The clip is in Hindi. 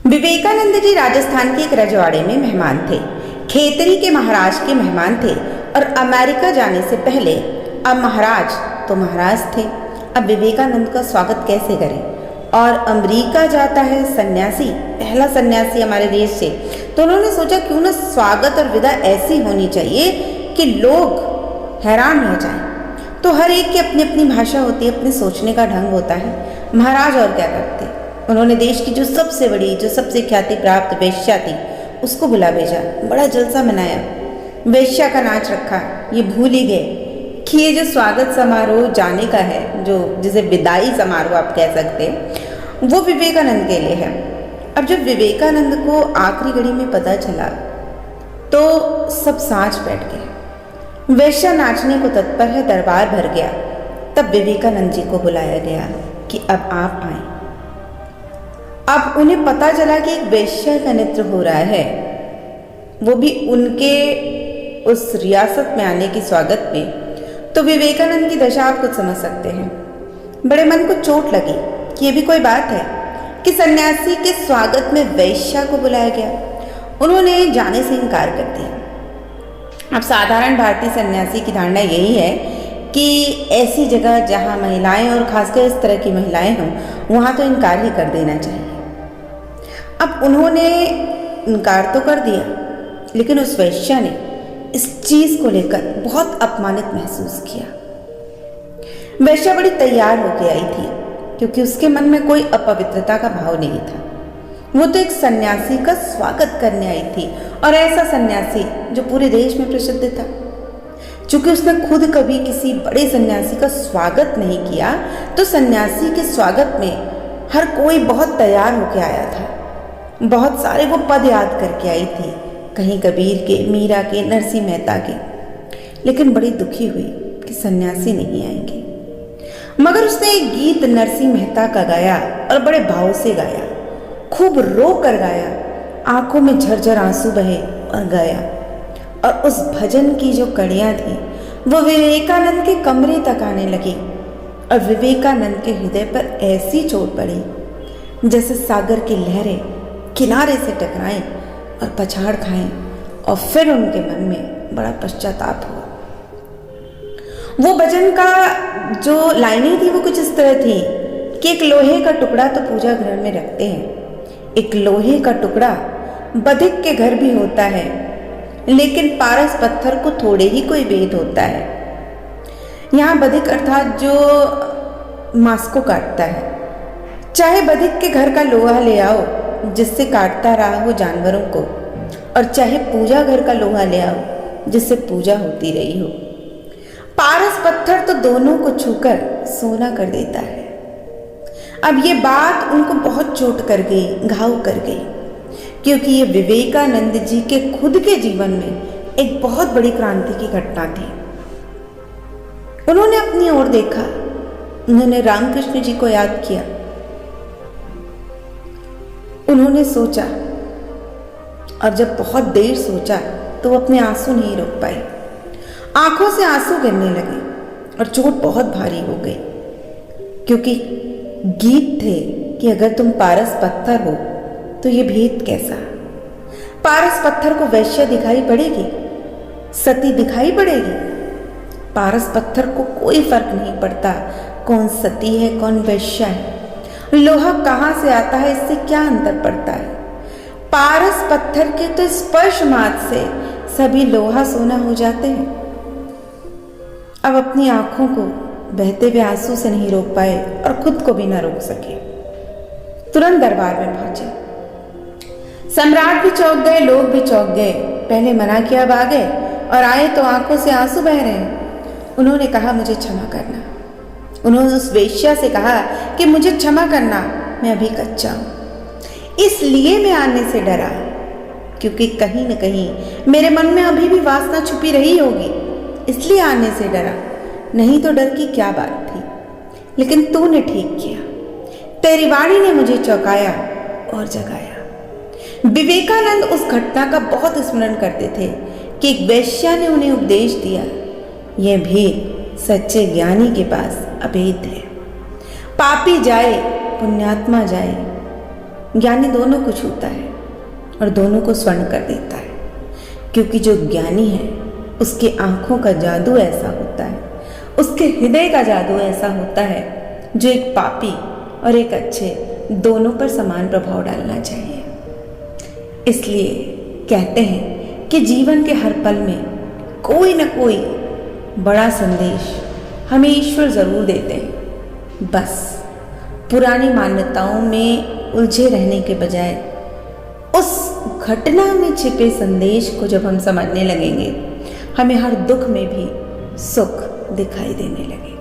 विवेकानंद जी राजस्थान के एक रजवाड़े में मेहमान थे। खेतरी के महाराज के मेहमान थे और अमेरिका जाने से पहले अब महाराज तो महाराज थे। अब विवेकानंद का स्वागत कैसे करें? और अमेरिका जाता है सन्यासी, पहला सन्यासी हमारे देश से, तो उन्होंने सोचा क्यों ना स्वागत और विदा ऐसी होनी चाहिए कि लोग हैरान हो जाएं। तो हर एक की अपनी अपनी भाषा होती है, अपने सोचने का ढंग होता है। महाराज और क्या करते, उन्होंने देश की जो सबसे बड़ी, जो सबसे ख्याति प्राप्त वेश्या थी, उसको बुला भेजा। बड़ा जलसा मनाया, वेश्या का नाच रखा। ये भूल ही गए कि ये जो स्वागत समारोह जाने का है, जो जिसे विदाई समारोह आप कह सकते हैं, वो विवेकानंद के लिए है। अब जब विवेकानंद को आखिरी घड़ी में पता चला तो सब साँच बैठ गए। वेश्या नाचने को तत्पर है, दरबार भर गया। तब विवेकानंद जी को बुलाया गया कि अब आप आए। अब उन्हें पता चला कि एक वेश्या का नृत्य हो रहा है, वो भी उनके उस रियासत में आने की स्वागत में। तो विवेकानंद की दशा आप कुछ समझ सकते हैं। बड़े मन को चोट लगी कि ये भी कोई बात है कि सन्यासी के स्वागत में वेश्या को बुलाया गया। उन्होंने जाने से इनकार कर दिया। अब साधारण भारतीय सन्यासी की धारणा यही है कि ऐसी जगह जहाँ महिलाएं और खासकर इस तरह की महिलाएं हों, वहाँ तो इनकार ही कर देना चाहिए। अब उन्होंने इनकार तो कर दिया, लेकिन उस वेश्या ने इस चीज को लेकर बहुत अपमानित महसूस किया। वेश्या बड़ी तैयार होकर आई थी, क्योंकि उसके मन में कोई अपवित्रता का भाव नहीं था। वो तो एक सन्यासी का स्वागत करने आई थी, और ऐसा सन्यासी जो पूरे देश में प्रसिद्ध था। चूंकि उसने खुद कभी किसी बड़े सन्यासी का स्वागत नहीं किया, तो सन्यासी के स्वागत में हर कोई बहुत तैयार होकर आया था। बहुत सारे वो पद याद करके आई थी, कहीं कबीर के, मीरा के, नरसिंह मेहता के। लेकिन बड़ी दुखी हुई कि सन्यासी नहीं आएंगे। मगर उसने एक गीत नरसिंह मेहता का गाया और बड़े भाव से गाया, खूब रो कर गाया। आंखों में झरझर आंसू बहे और गाया। और उस भजन की जो कड़ियां थी वो विवेकानंद के कमरे तक आने लगी। और विवेकानंद के हृदय पर ऐसी चोट पड़ी जैसे सागर की लहरें किनारे से टकराएं और पछाड़ खाएं। और फिर उनके मन में बड़ा पश्चाताप हुआ। वो भजन का जो लाइनें थी वो कुछ इस तरह थी कि एक लोहे का टुकड़ा तो पूजा घर में रखते हैं, एक लोहे का टुकड़ा बधिक के घर भी होता है, लेकिन पारस पत्थर को थोड़े ही कोई भेद होता है। यहाँ बधिक अर्थात जो मांस को काटता है। चाहे बधिक के घर का लोहा ले आओ जिससे काटता रहा हो जानवरों को, और चाहे पूजा घर का लोहा ले आओ जिससे पूजा होती रही हो, पारस पत्थर तो दोनों को छूकर सोना कर देता है। अब ये बात उनको बहुत चोट कर गई, घाव कर गई, क्योंकि ये विवेकानंद जी के खुद के जीवन में एक बहुत बड़ी क्रांति की घटना थी। उन्होंने अपनी ओर देखा, उन्होंने रामकृष्ण जी को याद किया। उन्होंने सोचा, और जब बहुत देर सोचा तो वो अपने आंसू नहीं रोक पाए। आंखों से आंसू गिरने लगे और चोट बहुत भारी हो गई, क्योंकि गीत थे कि अगर तुम पारस पत्थर हो तो ये भेद कैसा। पारस पत्थर को वेश्या दिखाई पड़ेगी, सती दिखाई पड़ेगी। पारस पत्थर को कोई फर्क नहीं पड़ता कौन सती है कौन वेश्या है। लोहा कहाँ से आता है, इससे क्या अंतर पड़ता है। पारस पत्थर के तो स्पर्श मात्र से सभी लोहा सोना हो जाते हैं। अब अपनी आंखों को बहते हुए आंसू से नहीं रोक पाए और खुद को भी न रोक सके। तुरंत दरबार में पहुंचे। सम्राट भी चौंक गए, लोग भी चौंक गए। पहले मना किया, अब आ गए, और आए तो आंखों से आंसू बह रहे हैं। उन्होंने कहा, मुझे क्षमा करना। उन्होंने उस वेश्या से कहा कि मुझे क्षमा करना, मैं अभी कच्चा हूं, इसलिए मैं आने से डरा, क्योंकि कहीं न कहीं मेरे मन में अभी भी वासना छुपी रही होगी, इसलिए आने से डरा। नहीं तो डर की क्या बात थी। लेकिन तूने ठीक किया, तेरी वाणी ने मुझे चौंकाया और जगाया। विवेकानंद उस घटना का बहुत स्मरण करते थे कि एक वेश्या ने उन्हें उपदेश दिया, यह भेद सच्चे ज्ञानी के पास अभेद है। पापी जाए पुण्यात्मा जाए, ज्ञानी दोनों को छूता है और दोनों को स्वर्ण कर देता है, क्योंकि जो ज्ञानी है उसके आंखों का जादू ऐसा होता है, उसके हृदय का जादू ऐसा होता है जो एक पापी और एक अच्छे दोनों पर समान प्रभाव डालना चाहिए। इसलिए कहते हैं कि जीवन के हर पल में कोई न कोई बड़ा संदेश हमें ईश्वर जरूर देते हैं। बस पुरानी मान्यताओं में उलझे रहने के बजाय उस घटना में छिपे संदेश को जब हम समझने लगेंगे, हमें हर दुख में भी सुख दिखाई देने लगेगा।